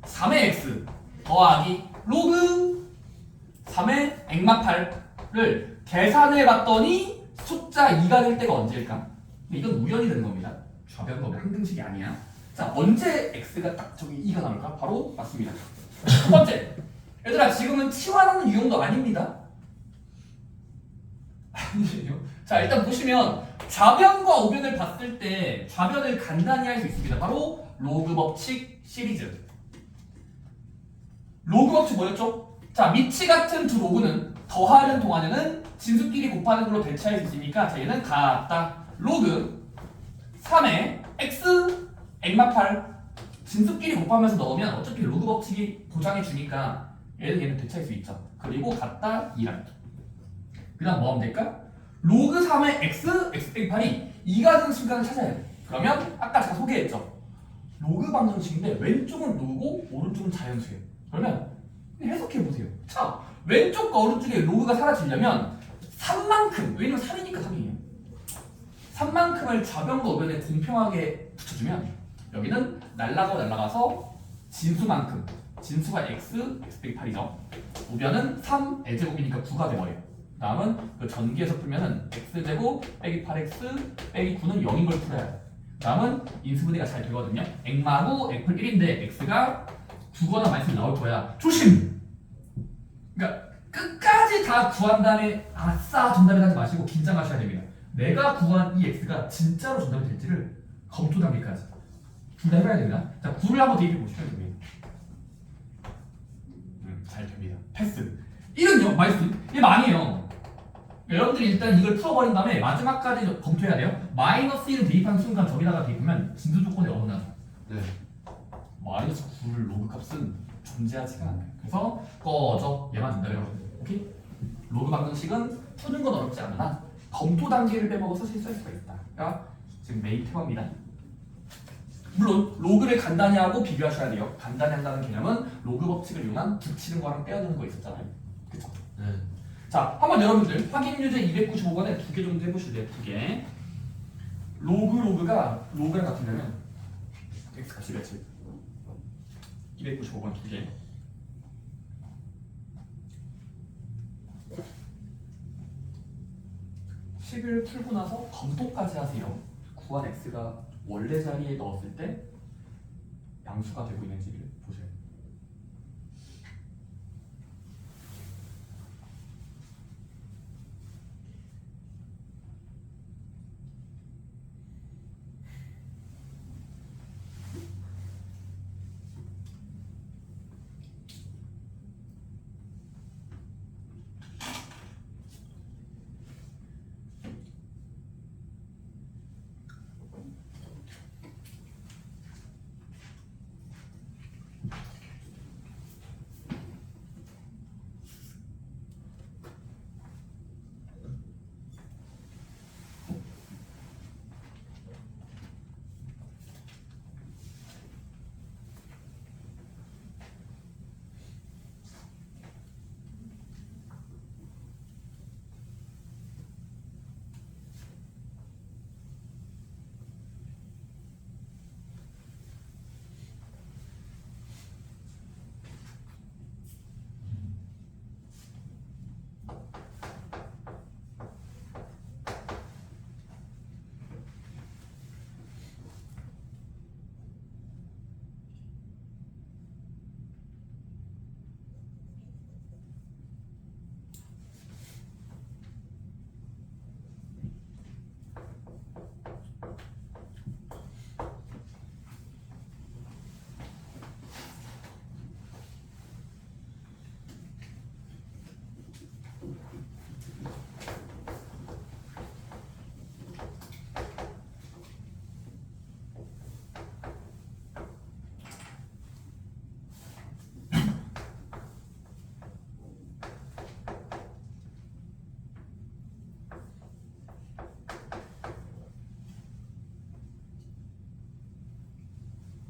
3의 x 더하기 로그 3의 액마 8을 계산해 봤더니 숫자 2가 될 때가 언제일까? 이건 우연히 되는 겁니다. 좌변법의 항등식이 아니야. 자, 언제 x가 딱 저기 2가 나올까? 바로 맞습니다. 첫 번째, 얘들아 지금은 치환하는 유형도 아닙니다. 아니에요. 자, 일단 보시면 좌변과 우변을 봤을 때 좌변을 간단히 할 수 있습니다. 바로 로그 법칙 시리즈. 로그 법칙 뭐였죠? 자, 미치 같은 두 로그는 더하는 동안에는 진수끼리 곱하는 걸로 대체할 수 있으니까 자, 얘는 같다. 로그 3의 x 액마 8 진수끼리 곱하면서 넣으면 어차피 로그 법칙이 보장해 주니까 얘는 대체할 수 있죠. 그리고 같다 2랑. 그 다음 뭐 하면 될까? 로그 3의 x 빼기 8이 2가 되는 순간을 찾아야 돼. 그러면 아까 제가 소개했죠. 로그 방정식인데 왼쪽은 로그고 오른쪽은 자연수예요. 그러면 해석해보세요. 자, 왼쪽과 오른쪽에 로그가 사라지려면 3만큼, 왜냐면 3이니까 3이에요. 3만큼을 좌변과 우변에 공평하게 붙여주면 여기는 날라가서 진수만큼, 진수가 x 빼기 8이죠. 우변은 3 n제곱이니까 9가 돼버려요. 다음은 그 전기에서 풀면은 x제곱 빼기 8x 빼기 9는 0인 걸 풀어야 돼. 다음은 인수분해가 잘 되거든요. 액마고 액풀 1인데 x가 2거나 마이너스 나올 거야. 조심! 그러니까 끝까지 다 구한 다음에 아싸 정답이 하지 마시고 긴장하셔야 됩니다. 내가 구한 이 x가 진짜로 정답이 될지를 검토 단계까지 둘 다 해봐야 됩니다. 자, 9를 한번 대입해 보시면 됩니다. 잘 됩니다. 패스. 1은요, 마이너스 1. 얘 망해요. 여러분들이 일단 이걸 풀어버린 다음에 마지막까지 검토해야 돼요. 마이너스 1을 대입하는 순간 저기다가 대입하면 진수 조건이 어긋나죠. 네. 마이너스 9를 로그 값은 존재하지가 않아요. 그래서 꺼져. 얘만 된다 여러분. 오케이? 로그 방정식은 푸는 건 어렵지 않으나 검토 단계를 빼먹어서 실수할 수가 있다. 그러니까 지금 메인 테마입니다. 물론 로그를 간단히 하고 비교하셔야 돼요. 간단히 한다는 개념은 로그 법칙을 이용한 붙이는 거랑 떼어내는 거 있었잖아요. 그쵸? 네. 자, 한번 여러분들 확인 유제 295번에 2개 정도 해보실래요? 2개. 로그가 로그랑 같으려면 x 값이 몇이? 295번 2개. 식을 풀고 나서 검토까지 하세요. 구한 x가 원래 자리에 넣었을 때 양수가 되고 있는지를 보세요.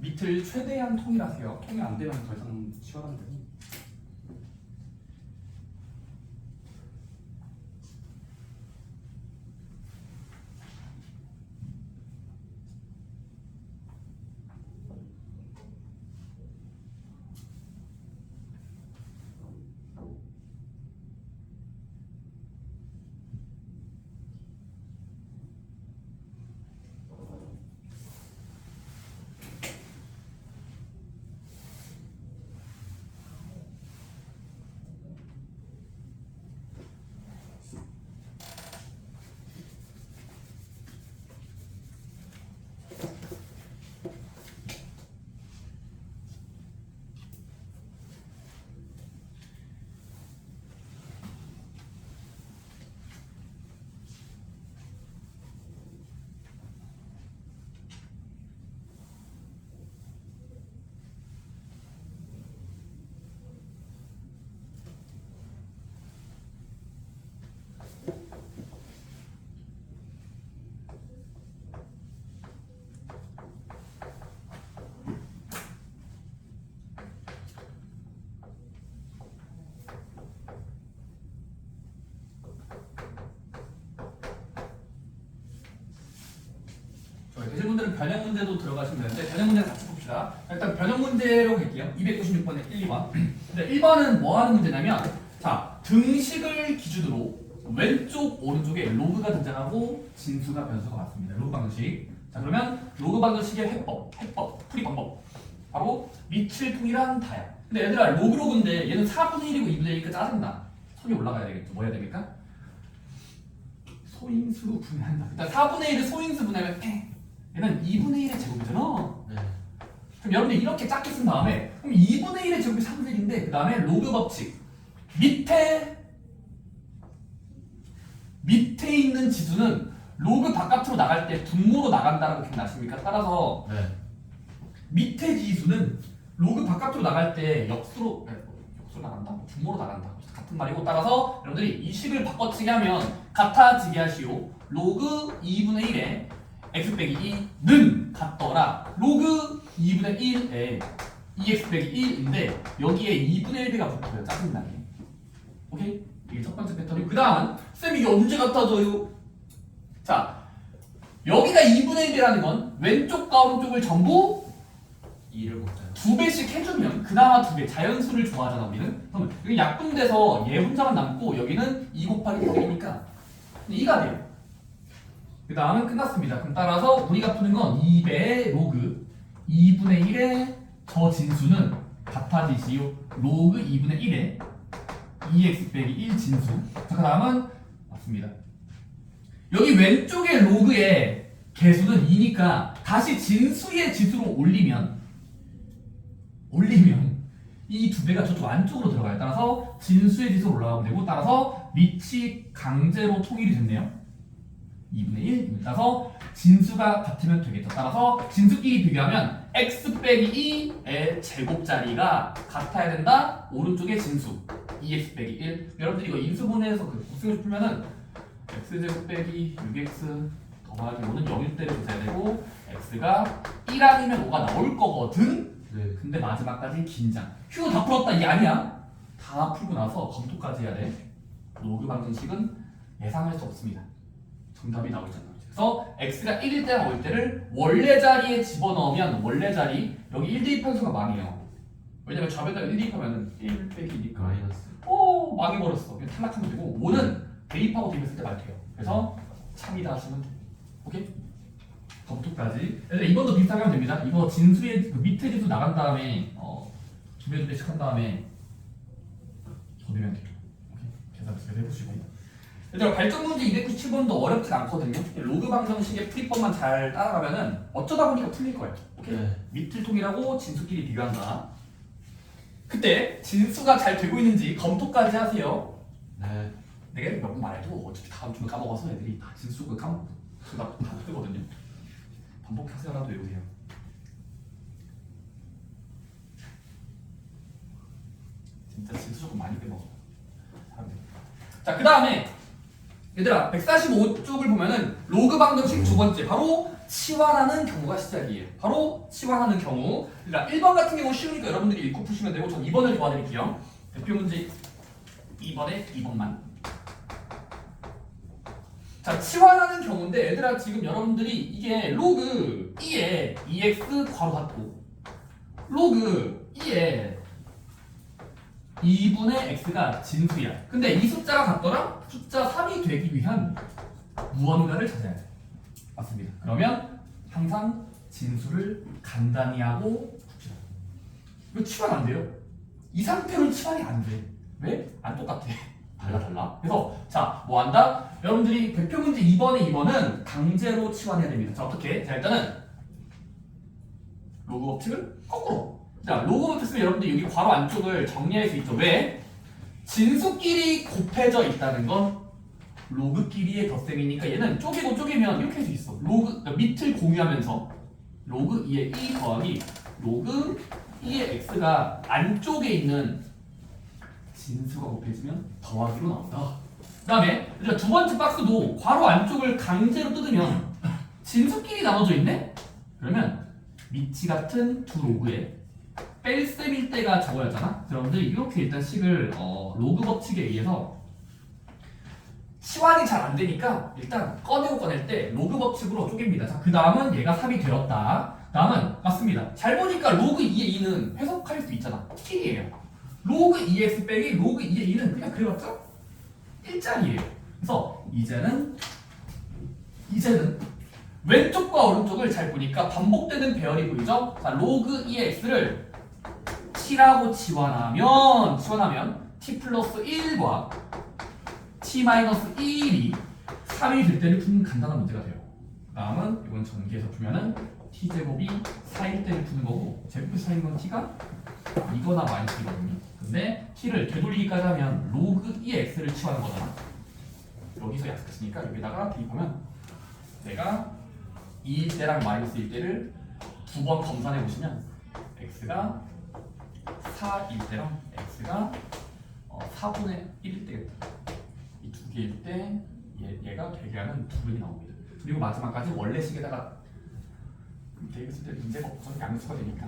밑을 최대한 통일하세요. 통일 안 되면 더 이상 치워가면 되니. 되실 분들은 변형 문제도 들어가시면 되는데 변형 문제 같이 봅시다. 일단 변형 문제로 갈게요. 296번에 1, 2번. 근데 1번은 뭐 하는 문제냐면 자 등식을 기준으로 왼쪽 오른쪽에 로그가 등장하고 진수가 변수가 맞습니다. 로그 방정식. 자 그러면 로그 방정식의 해법, 풀이 방법. 바로 밑을 통일한 다야. 근데 얘들아 로그인데 얘는 4분의 1이고 2분의 1이니까 짜증나. 손이 올라가야 되겠죠. 뭐 해야 됩니까? 소인수 분해한다. 일단 4분의 1을 소인수 분해하면 얘는 2분의 1의 제곱이잖아. 네. 그럼 여러분들 이렇게 작게 쓴 다음에 그럼 2분의 1의 제곱이 3분의 1인데 그 다음에 로그 법칙 밑에 밑에 있는 지수는 로그 바깥으로 나갈 때 분모로 나간다는 거 기억나십니까? 따라서 네. 밑에 지수는 로그 바깥으로 나갈 때 역수로 나간다? 분모로 나간다. 같은 말이고 따라서 여러분들이 이 식을 바꿔치기 하면 같아지게 하시오. 로그 2분의 1에 x 빼기 2는 같더라. 로그 2분의 1에 2x 빼기 1인데 여기에 2분의 1배가 붙어요. 짜증나게. 오케이? 이게 첫 번째 패턴이고 그 다음은 쌤 이게 언제 같아져요? 자 여기가 2분의 1이라는 건 왼쪽과 오른쪽을 전부 2를 곱해요. 2배씩 해주면 그나마 2배 자연수를 좋아하잖아 우리는. 그러면 여기 약분돼서 얘 혼자만 남고 여기는 2 곱하기 1이니까 2가 돼요. 그 다음은 끝났습니다. 그럼 따라서 우리가 푸는 건 2배의 로그 2분의 1의 저 진수는 같아지시오. 로그 2분의 1의 2x 빼기 1 진수. 자, 그 다음은 맞습니다. 여기 왼쪽에 로그의 개수는 2니까 다시 진수의 지수로 올리면 이 2배가 저쪽 안쪽으로 들어가요. 따라서 진수의 지수로 올라가면 되고 따라서 밑이 강제로 통일이 됐네요. 2분의 1. 따라서 진수가 같으면 되겠죠. 따라서 진수끼리 비교하면 x 빼기 2의 제곱자리가 같아야 된다. 오른쪽의 진수 2x 빼기 1. 여러분들 이거 인수분해에서 그 곱셈을 풀면은 x제곱 빼기 6x 더하기 5는 0일 때를 보셔야 되고 x가 1 아니면 5가 나올 거거든. 네. 근데 마지막까지 긴장. 휴 다 풀었다 이게 아니야. 다 풀고 나서 검토까지 해야 돼. 로그 방정식은 예상할 수 없습니다. 정답이 나오잖아. 그래서 x가 1일 때랑 5일 때를 원래 자리에 집어넣으면 원래 자리 여기 1 대입한 수가 망해요. 왜냐면 좌변에다가 1 대입하면 1 빼기 2니까 마이너스. 망해버렸어. 그냥 탈락하면 되고 5는 대입하고 대입했을 때 말돼요. 그래서 참이다 하시면 돼. 오케이? 검토까지. 이번도 비슷하게 하면 됩니다. 이거 진수의 그 밑에 지수 나간 다음에 두 배씩 한 다음에 더내면 돼요. 오케이? 계산 잘 해보시고. 얘들아 발전 문제 297번도 어렵진 않거든요. 로그 방정식의 풀이법만 잘 따라가면은 어쩌다 보니까 풀릴 거예요. 오케이? 네. 밑을 통일하고 진수끼리 비교한다. 그때 진수가 잘 되고 있는지 검토까지 하세요. 네. 내가 몇 번 말해도 어차피 다음 주면 까먹어서 애들이 다 진수 까먹고 다 뜨거든요. 반복하세요라도 외우세요. 진짜 진수 조금 많이 빼먹어. 자, 그 다음에 얘들아 145쪽을 보면은 로그 방정식 두 번째 바로 치환하는 경우가 시작이에요. 바로 치환하는 경우. 그러니까 1번 같은 경우 쉬우니까 여러분들이 읽고 푸시면 되고 전 2번을 도와드릴게요. 대표 문제 2번에 2번만. 자, 치환하는 경우인데 얘들아 지금 여러분들이 이게 로그 2에 2x 괄호 닫고 로그 2에 2분의 x가 진수야. 근데 이 숫자가 같더라? 숫자 3이 되기 위한 무언가를 찾아야 돼. 맞습니다. 그러면 항상 진수를 간단히 하고 봅시다. 이거 치환 안 돼요. 이 상태로 치환이 안 돼. 왜? 안 똑같아. 달라. 그래서 자, 뭐 한다? 여러분들이 대표 문제 2번은 강제로 치환해야 됩니다. 자, 어떻게? 자, 일단은 로그 법칙을 거꾸로. 자, 로그 법칙 쓰면 여러분들 여기 괄호 안쪽을 정리할 수 있죠. 왜? 진수끼리 곱해져 있다는 건 로그끼리의 덧셈이니까 얘는 쪼개고 쪼개면 이렇게 할 수 있어. 로그, 그러니까 밑을 공유하면서 로그 2의 2 더하기 로그 2의 x가 안쪽에 있는 진수가 곱해지면 더하기로 나온다. 그 다음에 두 번째 박스도 괄호 안쪽을 강제로 뜯으면 진수끼리 나눠져 있네? 그러면 밑이 같은 두 로그에 뺄셈일 때가 저거였잖아? 여러분들 이렇게 일단 식을 로그 법칙에 의해서 치환이 잘 안 되니까 일단 꺼내고 꺼낼 때 로그 법칙으로 쪼갭니다. 자, 그 다음은 얘가 3이 되었다. 다음은 맞습니다. 잘 보니까 로그 2의 2는 해석할 수 있잖아. t이에요. 로그 2x 빼기 로그 2의 2는 그냥 그래봤자 1짜리예요. 그래서 이제는 왼쪽과 오른쪽을 잘 보니까 반복되는 배열이 보이죠? 자, 로그 2의 x를 t라고 치환하면 t 플러스 1과 t 마이너스 1이 3이 될 때를 푸는 간단한 문제가 돼요. 다음은 이건 전기에서 풀면은 t제곱이 4일 때를 푸는 거고 제곱이 4인 건 t가 이거나 마이너스이거든요. 근데 t를 되돌리기까지 하면 로그 2의 x를 치환하는 거잖아. 여기서 약속했으니까 여기다가 대입하면 내가 2일대랑 마이너스 1대를 두 번 검산해 보시면 x가 4일대랑 x가 4분의 1일 때겠다. 이 두 개일 때 얘가 대개하는 2분이 나옵니다. 그리고 마지막까지 원래 식에다가 대입했을 때 문제가 없어서 양수가 되니까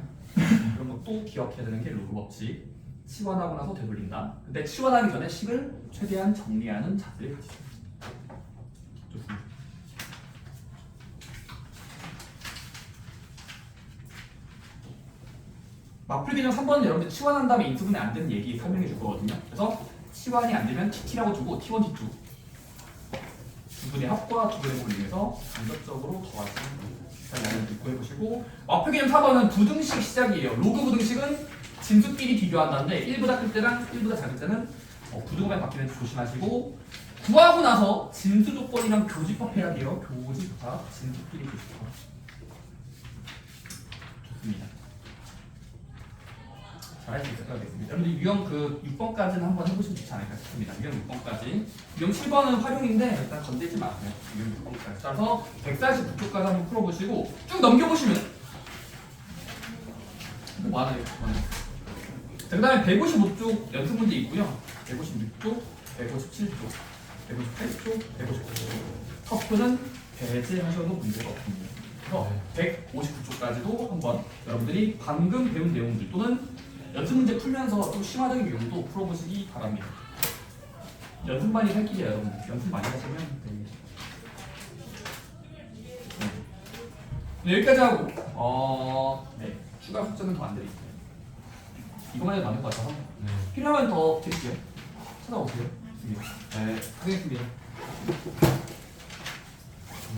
그런 거 또 기억해야 되는 게 로그 법칙. 치환하고 나서 되돌린다. 근데 치환하기 전에 식을 최대한 정리하는 자세를 가지시죠. 좋습니다. 마플 개념 3번은 여러분들 치환한 다음에 인수분해 안 되는 얘기 설명해 줄 거거든요. 그래서 치환이 안 되면 TT라고 주고 T1, T2 두 분의 합과 두 분의 골림에서 간접적으로 더하시는 거예요. 일단 듣고 해보시고 마플 개념 4번은 부등식 시작이에요. 로그 부등식은 진수끼리 비교한다는데 1보다 클 때랑 1보다 작을 때는 부등호면 바뀌는 조심하시고 구하고 나서 진수 조건이랑 교집합해야 돼요. 교집합, 진수끼리 교집합. 좋습니다. 잘할 수 있을 것 같습니다. 여러분들 유형 6번까지는 한번 해보시면 좋지 않을까 싶습니다. 유형 6번까지. 유형 7번은 활용인데 일단 건들지 마세요. 유형 6번까지. 따라서 149쪽까지 한번 풀어보시고 쭉 넘겨보시면 뭐 많아요. 자, 그 다음에 155쪽 연습 문제 있고요. 156쪽, 157쪽, 158쪽, 159쪽. 터프는 배제하셔도 문제가 없습니다. 그래서 159쪽까지도 한번 여러분들이 방금 배운 내용들 또는 연습 문제 풀면서 좀 심화적인 유형도 풀어보시기 바랍니다. 연습만이 살 길이에요, 여러분들. 연습 많이 하시면 됩니다. 네, 여기까지 하고 네, 추가 숙제는 더 안 드릴게요. 이거만 해도 맞는 것 같아서 필요하면 더 드릴게요. 찾아오세요. 네, 하겠습니다.